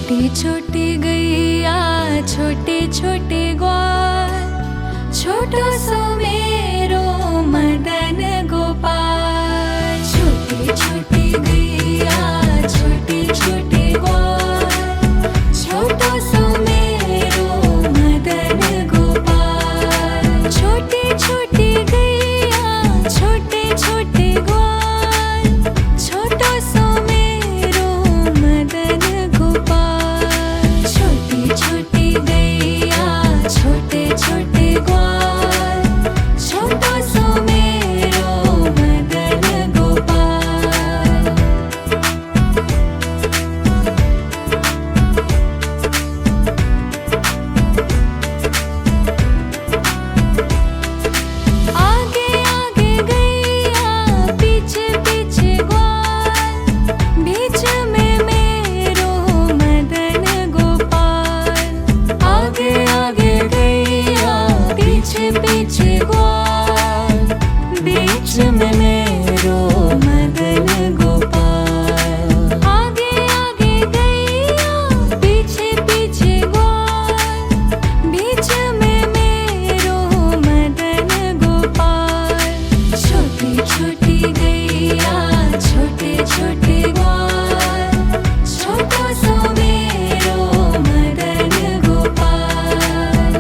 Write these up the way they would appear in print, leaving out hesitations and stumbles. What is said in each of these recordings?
छोटी छोटी गैया छोटे छोटे ग्वाल, छोटो सो मेरो मदन गोपाल। छोटी छोटी गैया छोटे छोटे ग्वाल, छोटो सो मेरो मदन गोपाल। छोटी छोटी गैया छोटे छोटे ग्वाल, छोटो सो मेरो मदन गोपाल। छोटी छोटी गैया छोटे छोटे ग्वाल, छोटो सो मेरो मदन गोपाल। आगे आगे गैया पीछे पीछे ग्वाल, बीच में मेरो मदन गोपाल। आगे आगे गैया पीछे पीछे ग्वाल, बीच में मेरो मदन गोपाल। आगे आगे गैया पीछे पीछे ग्वाल, बीच में मेरो मदन गोपाल। छोटी छोटी गैया छोटे छोटे ग्वाल, छोटो सो मेरो मदन गोपाल।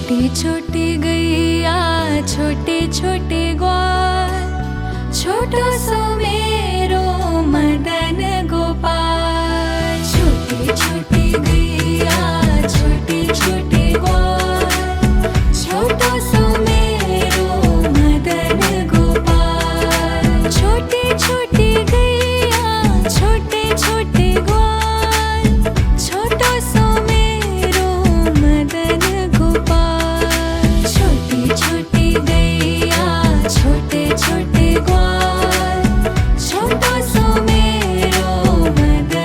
छोटी छोटी गैया छोटे छोटे ग्वाल, छोटो सो मेरो मदन गोपाल। छोटी छोटी गैया छोटे छोटे ग्वाल, छोटो सो मेरो मदन गोपाल। छोटी छोटी गैया छोटे छोटे ग्वाल, छोटो सो मेरो मदन गोपाल। छोटी छोटी गैया छोटे छोटे ग्वाल, छोटो सो मेरो मदन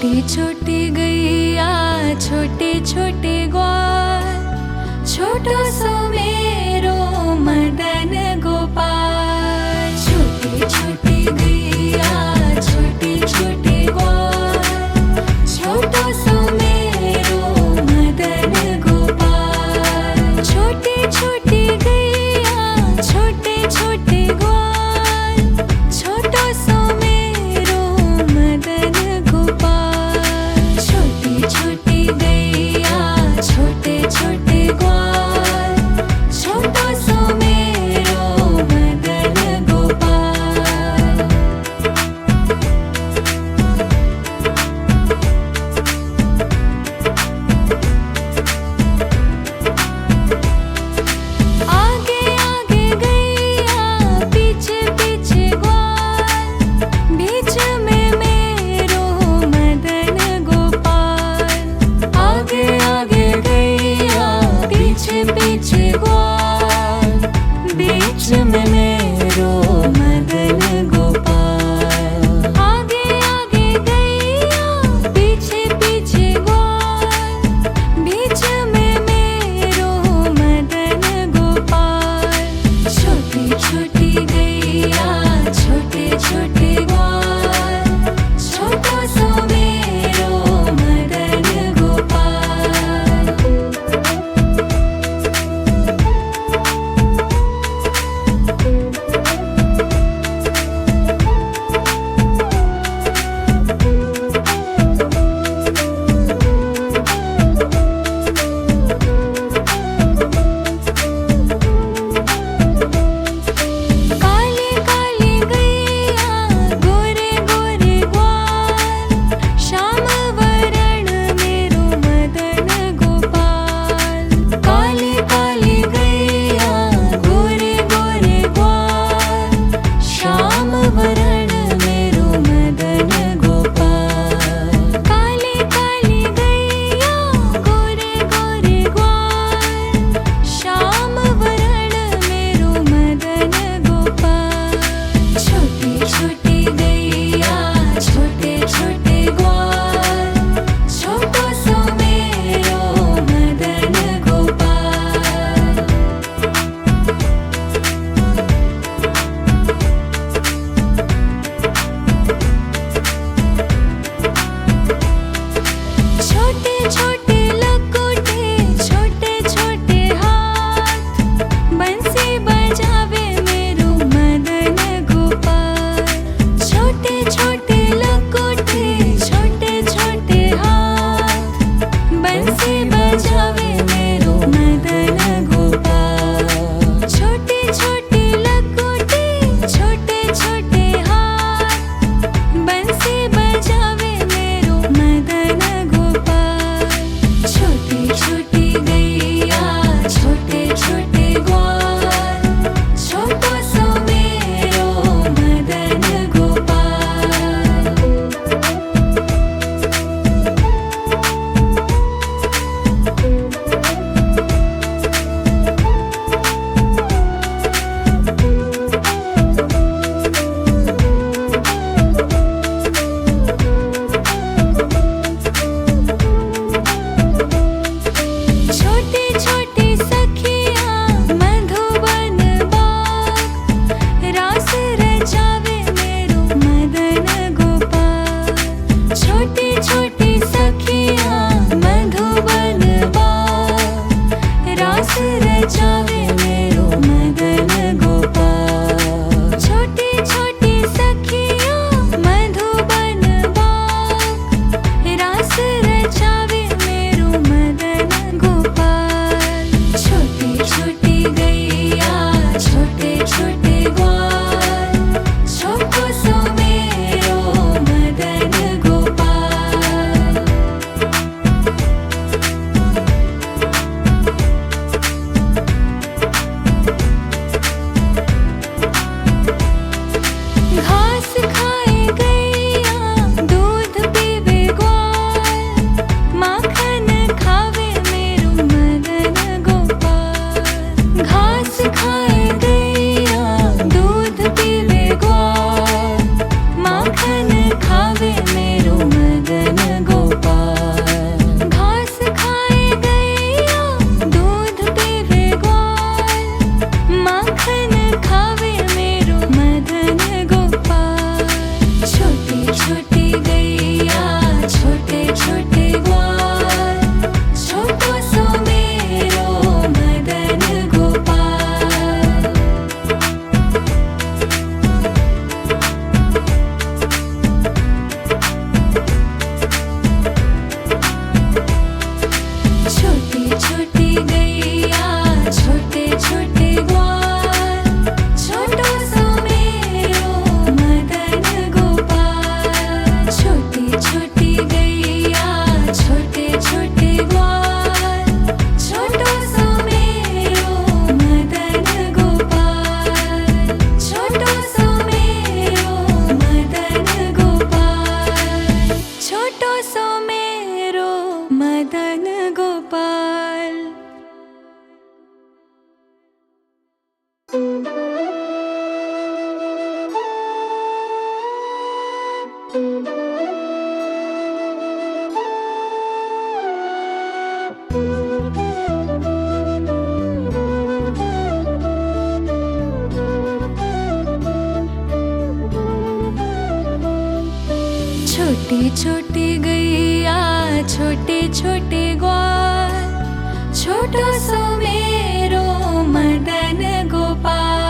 छोटी छोटी गैया छोटे छोटे ग्वाल, छोटो सो मेरो मदन गोपाल। छोटी छोटी गैया छोटे छोटे ग्वाल, छोटो सो मेरो मदन गोपाल। छोटी छोटी गैया छोटे छोटे ग्वाल, छोटो सो मेरो मदन गोपाल। छोटी छोटी गैया छोटे छोटे ग्वाल, छोटो सो मेरो मदन गोपाल। आगे आगे गैया पीछे पीछे ग्वाल, बीच में मेरो मदन गोपाल। आगे आगे गैया पीछे पीछे ग्वाल, बीच में मेरो मदन गोपाल। आगे आगे गैया पीछे पीछे ग्वाल, बीच में मेरो मदन गोपाल। छोटी छोटी गैया छोटे छोटे ग्वाल, छोटो सो मेरो मदन गोपाल। काली काली गैया गोरे गोरे ग्वाल, श्याम वरण मेरो मदन गोपाल। काली काली गैया गोरे गोरे ग्वाल, श्याम वरण मेरो मदन गोपाल। काली काली गैया गोरे गोरे ग्वाल, श्याम वरण मेरो मदन गोपाल। छोटी छोटी गैया छोटे छोटे ग्वाल, छोटो सो मेरो मदन गोपाल। छोटी छोटी गैया छोटे छोटे ग्वाल, छोटो सो मेरो मदन गोपाल।